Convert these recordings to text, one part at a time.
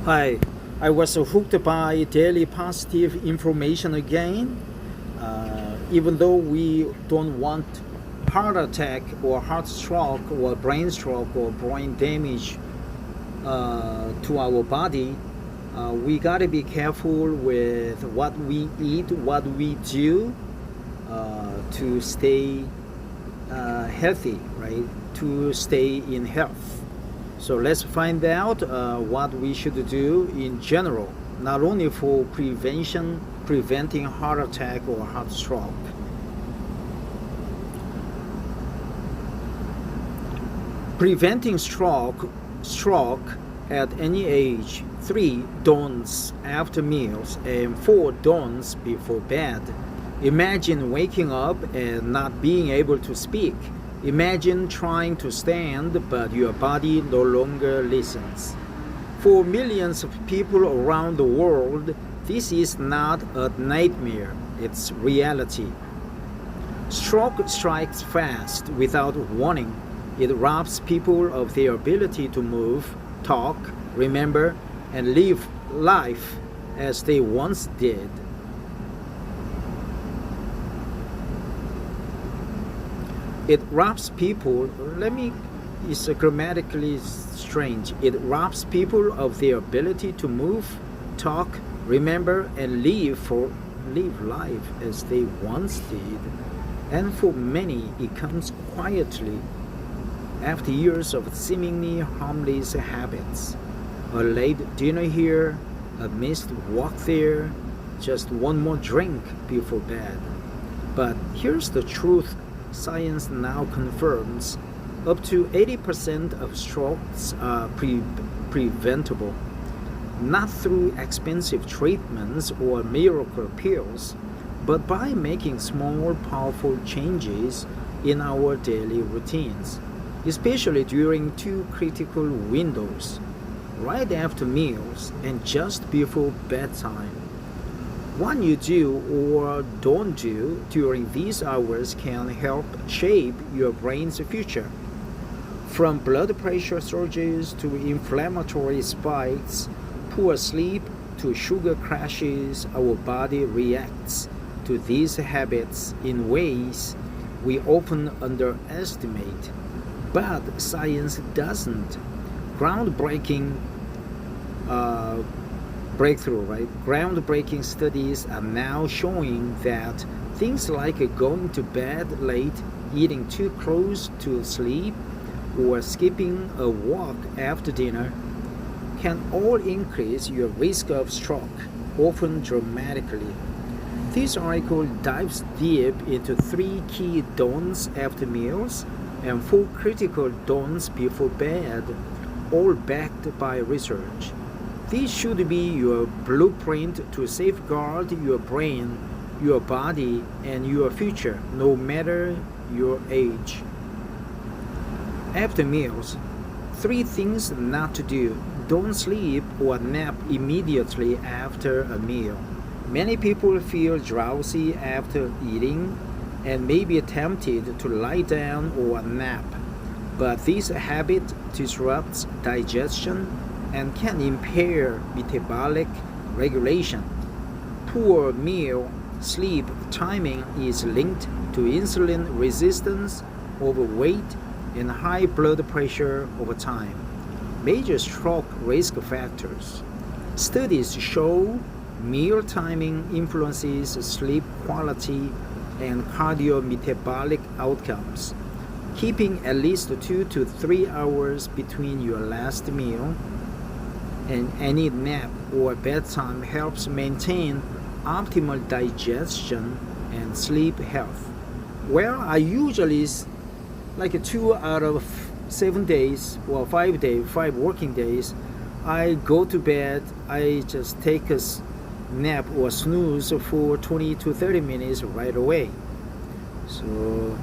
Hi, I was hooked by daily positive information again. Even though we don't want heart attack or heart stroke or brain stroke or brain damage to our body, we gotta be careful with what we eat, what we do to stay healthy, right? To stay in health. So let's find out what we should do in general, not only for preventing heart attack or heart stroke. Preventing stroke at any age. 3 don'ts after meals and 4 don'ts before bed. Imagine waking up and not being able to speak. Imagine trying to stand, but your body no longer listens. For millions of people around the world, this is not a nightmare, it's reality. Stroke strikes fast without warning. It robs people of their ability to move, talk, remember, and live life as they once did. It robs people, it's grammatically strange. It robs people of their ability to move, talk, remember, and live life as they once did. And for many, it comes quietly after years of seemingly harmless habits. A late dinner here, a missed walk there, just one more drink before bed. But here's the truth. Science now confirms up to 80% of strokes are preventable, not through expensive treatments or miracle pills, but by making small, powerful changes in our daily routines, especially during 2 critical windows, right after meals and just before bedtime. What you do or don't do during these hours can help shape your brain's future. From blood pressure surges to inflammatory spikes, poor sleep to sugar crashes, our body reacts to these habits in ways we often underestimate. But science doesn't. Groundbreaking Groundbreaking studies are now showing that things like going to bed late, eating too close to sleep, or skipping a walk after dinner can all increase your risk of stroke, often dramatically. This article dives deep into 3 key don'ts after meals and 4 critical don'ts before bed, all backed by research. This should be your blueprint to safeguard your brain, your body, and your future, no matter your age. After meals, 3 things not to do. Don't sleep or nap immediately after a meal. Many people feel drowsy after eating and may be tempted to lie down or nap, but this habit disrupts digestion and can impair metabolic regulation. Poor meal sleep timing is linked to insulin resistance, overweight, and high blood pressure over time, major stroke risk factors. Studies show meal timing influences sleep quality and cardiometabolic outcomes. Keeping at least 2 to 3 hours between your last meal and any nap or bedtime helps maintain optimal digestion and sleep health. Well, I usually like 2 out of 7 days or 5 working days, I go to bed, I just take a nap or snooze for 20 to 30 minutes right away. So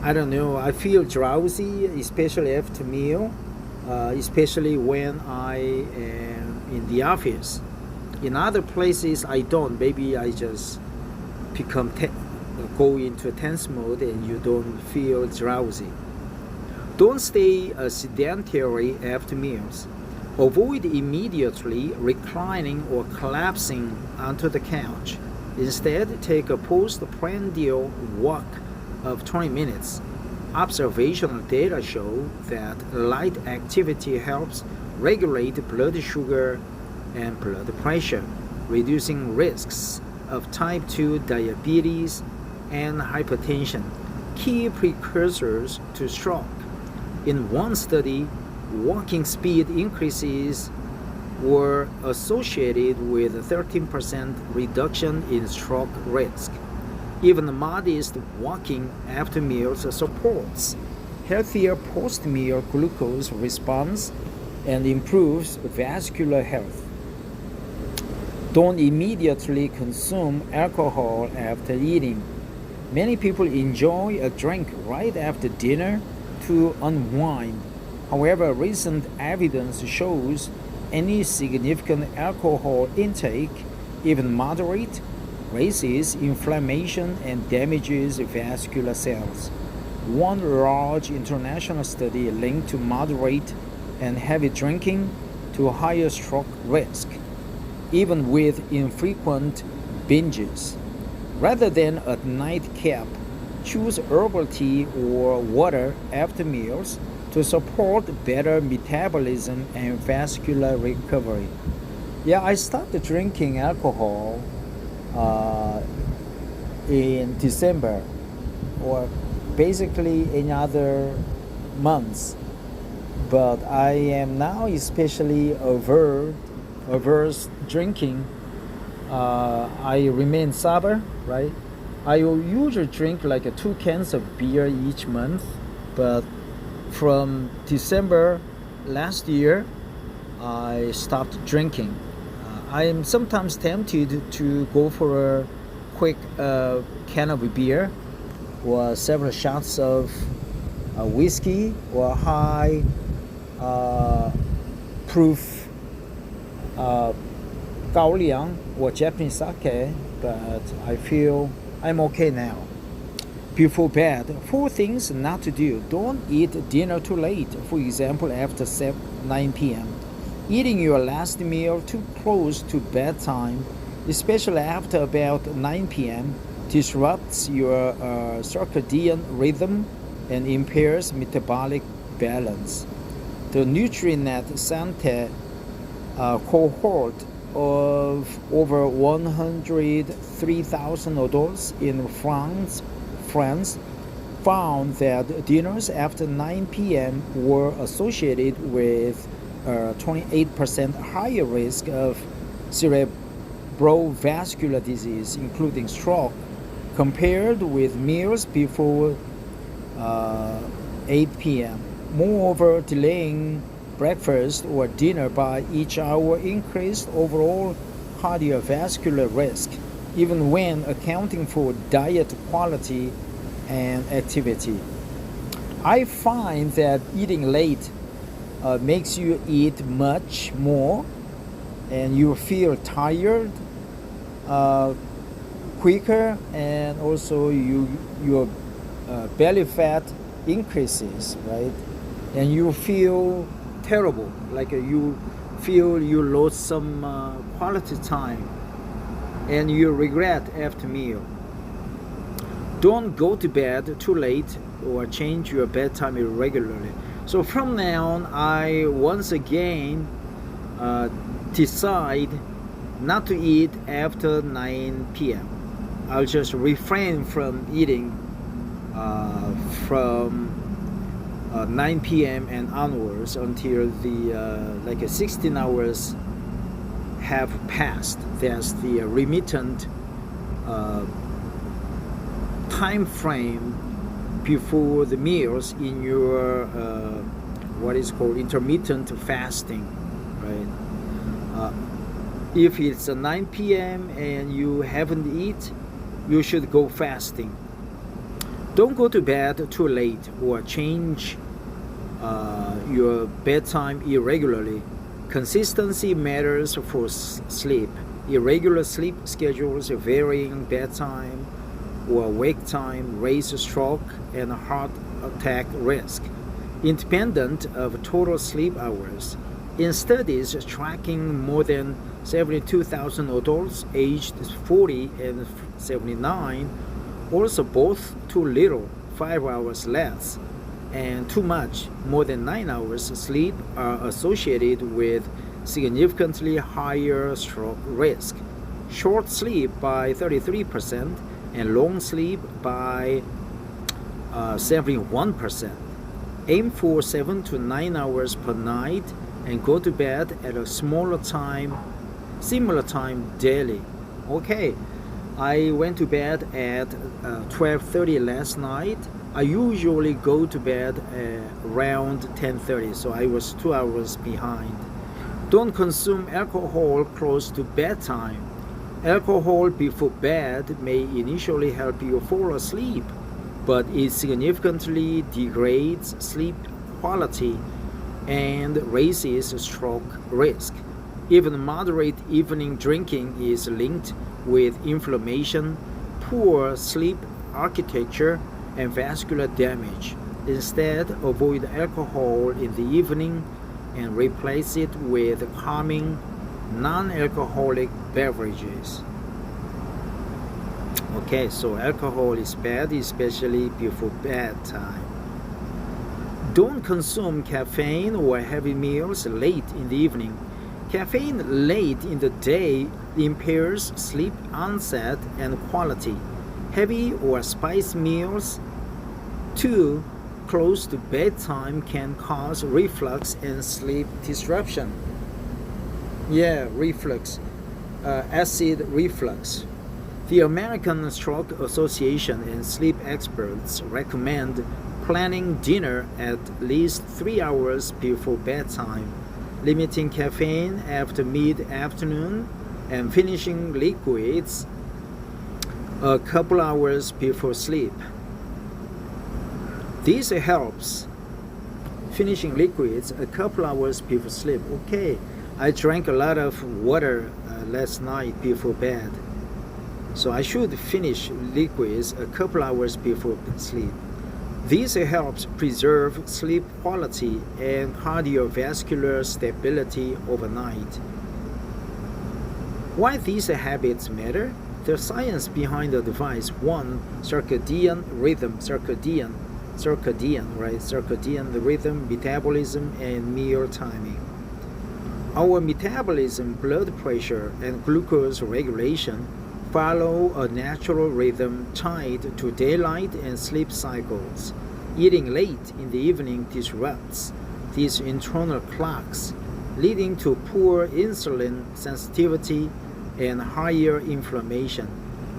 I don't know, I feel drowsy, especially after meal. Especially when I am in the office. In other places, I don't. Maybe I just go into a tense mode and you don't feel drowsy. Don't stay sedentary after meals. Avoid immediately reclining or collapsing onto the couch. Instead, take a postprandial walk of 20 minutes. Observational data show that light activity helps regulate blood sugar and blood pressure, reducing risks of type 2 diabetes and hypertension, key precursors to stroke. In one study, walking speed increases were associated with a 13% reduction in stroke risk. Even modest walking after meals supports healthier post-meal glucose response and improves vascular health. Don't immediately consume alcohol after eating. Many people enjoy a drink right after dinner to unwind. However, recent evidence shows any significant alcohol intake, even moderate, raises inflammation and damages vascular cells. One large international study linked to moderate and heavy drinking to higher stroke risk, even with infrequent binges. Rather than a nightcap, choose herbal tea or water after meals to support better metabolism and vascular recovery. Yeah, I started drinking alcohol in December, or basically in other months, but I am now especially averse drinking. I remain sober, right? I will usually drink like 2 cans of beer each month, but from December last year, I stopped drinking. I am sometimes tempted to go for a quick can of beer or several shots of whiskey or high proof 高粱 or Japanese sake, but I feel I'm okay now. Before bed, 4 things not to do. Don't eat dinner too late, for example, after 9 p.m. Eating your last meal too close to bedtime, especially after about 9 p.m., disrupts your circadian rhythm and impairs metabolic balance. The NutriNet Santé cohort of over 103,000 adults in France found that dinners after 9 p.m. were associated with a 28% higher risk of cerebrovascular disease, including stroke, compared with meals before 8 p.m. Moreover, delaying breakfast or dinner by each hour increased overall cardiovascular risk, even when accounting for diet quality and activity. I find that eating late makes you eat much more and you feel tired quicker, and also your belly fat increases, right? And you feel terrible, like you feel you lost some quality time and you regret after meal. Don't go to bed too late or change your bedtime irregularly. So from now on, I once again decide not to eat after 9 p.m. I'll just refrain from eating from 9 p.m. and onwards until the 16 hours have passed. That's the remittent time frame before the meals in your what is called intermittent fasting, right? If it's 9 p.m. and you haven't eaten, you should go fasting. Don't go to bed too late or change your bedtime irregularly. Consistency matters for sleep. Irregular sleep schedules, varying bedtime or wake time raise stroke and heart attack risk, independent of total sleep hours. In studies tracking more than 72,000 adults aged 40 and 79, also both too little, 5 hours less, and too much, more than 9 hours sleep are associated with significantly higher stroke risk. Short sleep by 33% and long sleep by 71%. Aim for 7 to 9 hours per night and go to bed at a similar time daily. Okay, I went to bed at 12:30 last night. I usually go to bed around 10:30, so I was 2 hours behind. Don't consume alcohol close to bedtime. Alcohol before bed may initially help you fall asleep, but it significantly degrades sleep quality and raises stroke risk. Even moderate evening drinking is linked with inflammation, poor sleep architecture, and vascular damage. Instead, avoid alcohol in the evening and replace it with calming, non-alcoholic beverages. Okay, so alcohol is bad, especially before bedtime. Don't consume caffeine or heavy meals late in the evening. Caffeine late in the day impairs sleep onset and quality. Heavy or spicy meals too close to bedtime can cause reflux and sleep disruption. Yeah, reflux, acid reflux. The American Stroke Association and sleep experts recommend planning dinner at least 3 hours before bedtime, limiting caffeine after mid-afternoon, and finishing liquids a couple hours before sleep. This helps. Finishing liquids a couple hours before sleep. Okay, I drank a lot of water last night before bed, so I should finish liquids a couple hours before sleep. This helps preserve sleep quality and cardiovascular stability overnight. Why these habits matter? The science behind the device. 1. Circadian rhythm. Circadian, right? Circadian, the rhythm, metabolism, and meal timing. Our metabolism, blood pressure, and glucose regulation follow a natural rhythm tied to daylight and sleep cycles. Eating late in the evening disrupts these internal clocks, leading to poor insulin sensitivity and higher inflammation,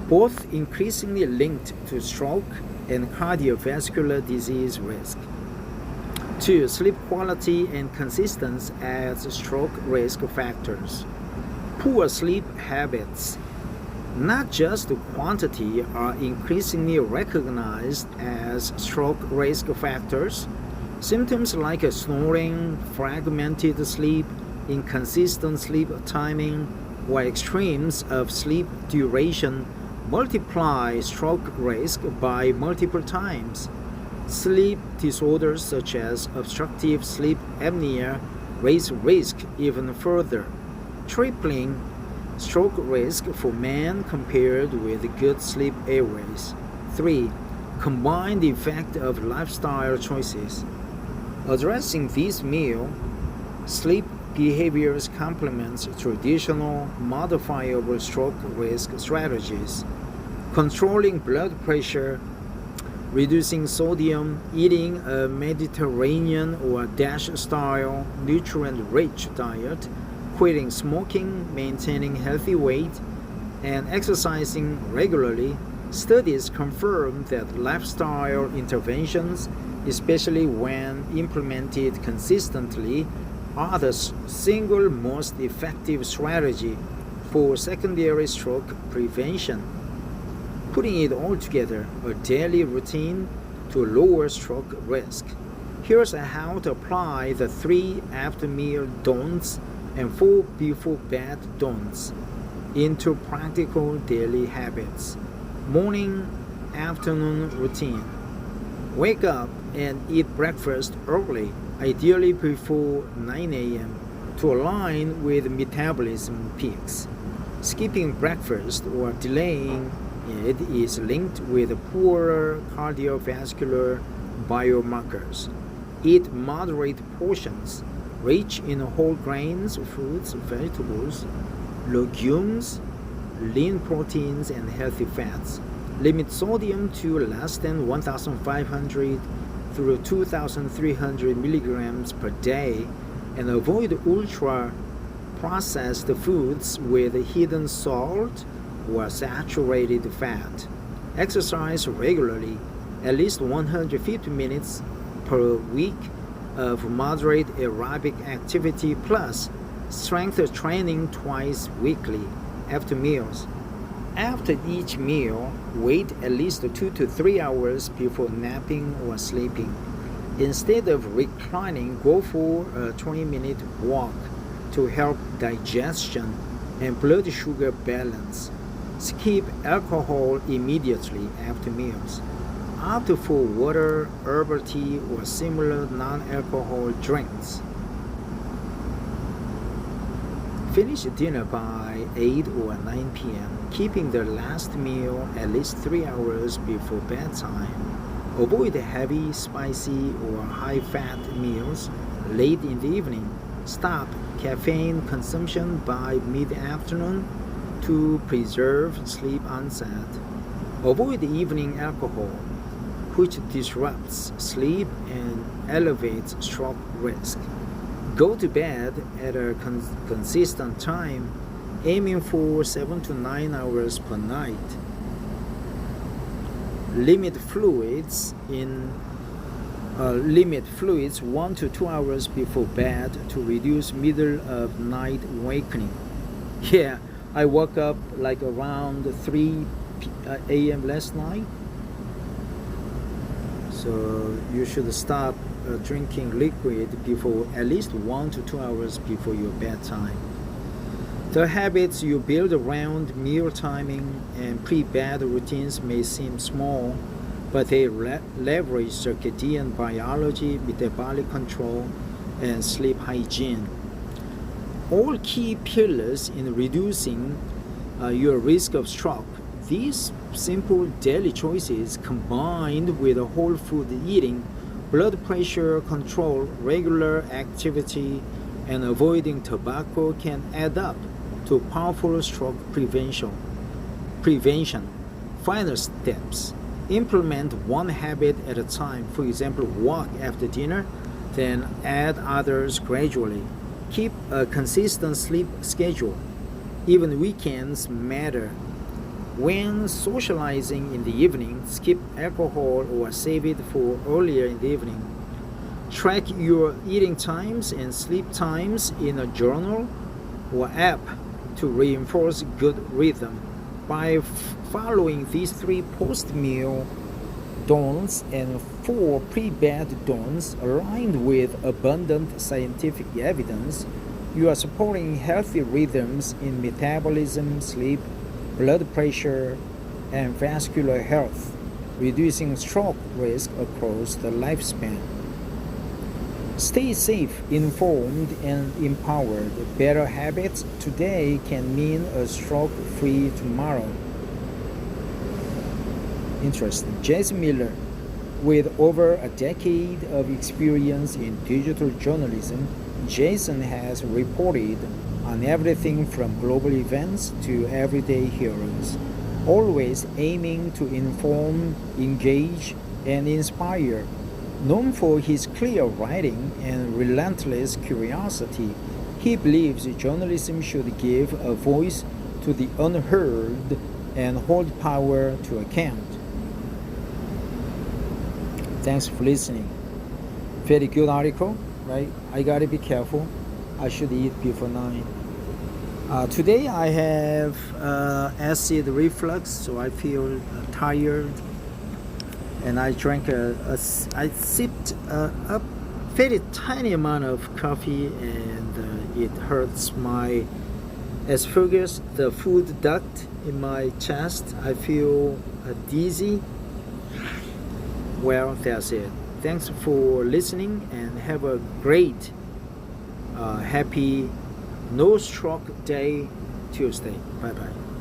both increasingly linked to stroke and cardiovascular disease risk. 2. Sleep quality and consistency as stroke risk factors. Poor sleep habits, not just quantity, are increasingly recognized as stroke risk factors. Symptoms like snoring, fragmented sleep, inconsistent sleep timing, or extremes of sleep duration multiply stroke risk by multiple times. Sleep disorders such as obstructive sleep apnea raise risk even further, tripling stroke risk for men compared with good sleep airways. 3. Combined effect of lifestyle choices. Addressing these meal sleep behaviors complements traditional modifiable stroke risk strategies. Controlling blood pressure, reducing sodium, eating a Mediterranean or Dash-style nutrient-rich diet, quitting smoking, maintaining healthy weight, and exercising regularly. Studies confirm that lifestyle interventions, especially when implemented consistently, are the single most effective strategy for secondary stroke prevention. Putting it all together, a daily routine to lower stroke risk. Here's how to apply the 3 after meal don'ts and 4 before bed don'ts into practical daily habits. Morning, afternoon routine. Wake up and eat breakfast early, ideally before 9 a.m. to align with metabolism peaks. Skipping breakfast or delaying it is linked with poorer cardiovascular biomarkers. Eat moderate portions, rich in whole grains, fruits, vegetables, legumes, lean proteins, and healthy fats. Limit sodium to less than 1,500 through 2,300 milligrams per day, and avoid ultra processed foods with hidden salt or saturated fat. Exercise regularly, at least 150 minutes per week of moderate aerobic activity plus strength training twice weekly after meals. After each meal, wait at least 2 to 3 hours before napping or sleeping. Instead of reclining, go for a 20-minute walk to help digestion and blood sugar balance. Skip alcohol immediately after meals. Opt for water, herbal tea, or similar non-alcohol drinks. Finish dinner by 8 or 9 p.m., keeping the last meal at least 3 hours before bedtime. Avoid heavy, spicy, or high-fat meals late in the evening. Stop caffeine consumption by mid-afternoon to preserve sleep onset. Avoid evening alcohol, which disrupts sleep and elevates stroke risk. Go to bed at a consistent time, aiming for 7 to 9 hours per night. Limit fluids 1 to 2 hours before bed to reduce middle of night awakening. Yeah, I woke up like around 3 a.m. last night. So you should stop drinking liquid before at least 1 to 2 hours before your bedtime. The habits you build around meal timing and pre-bed routines may seem small, but they leverage circadian biology, metabolic control, and sleep hygiene. All key pillars in reducing your risk of stroke. These simple daily choices, combined with whole food eating, blood pressure control, regular activity, and avoiding tobacco, can add up to powerful stroke prevention. Final steps. Implement one habit at a time. For example, walk after dinner, then add others gradually. Keep a consistent sleep schedule. Even weekends matter. When socializing in the evening, skip alcohol or save it for earlier in the evening. Track your eating times and sleep times in a journal or app to reinforce good rhythm. By following these 3 post-meal don'ts and 4 pre-bed don'ts aligned with abundant scientific evidence, you are supporting healthy rhythms in metabolism, sleep, blood pressure, and vascular health, reducing stroke risk across the lifespan. Stay safe, informed, and empowered. Better habits today can mean a stroke-free tomorrow. Interesting. Jason Miller, with over a decade of experience in digital journalism, Jason has reported on everything from global events to everyday heroes, always aiming to inform, engage, and inspire. Known for his clear writing and relentless curiosity, he believes journalism should give a voice to the unheard and hold power to account. Thanks for listening. Very good article, right? I gotta be careful. I should eat before 9. Today I have acid reflux, so I feel tired. And I drank I sipped a very tiny amount of coffee, and it hurts my esophagus, the food duct in my chest. I feel dizzy. Well, that's it. Thanks for listening, and have a great Happy No Stroke Day Tuesday. Bye bye.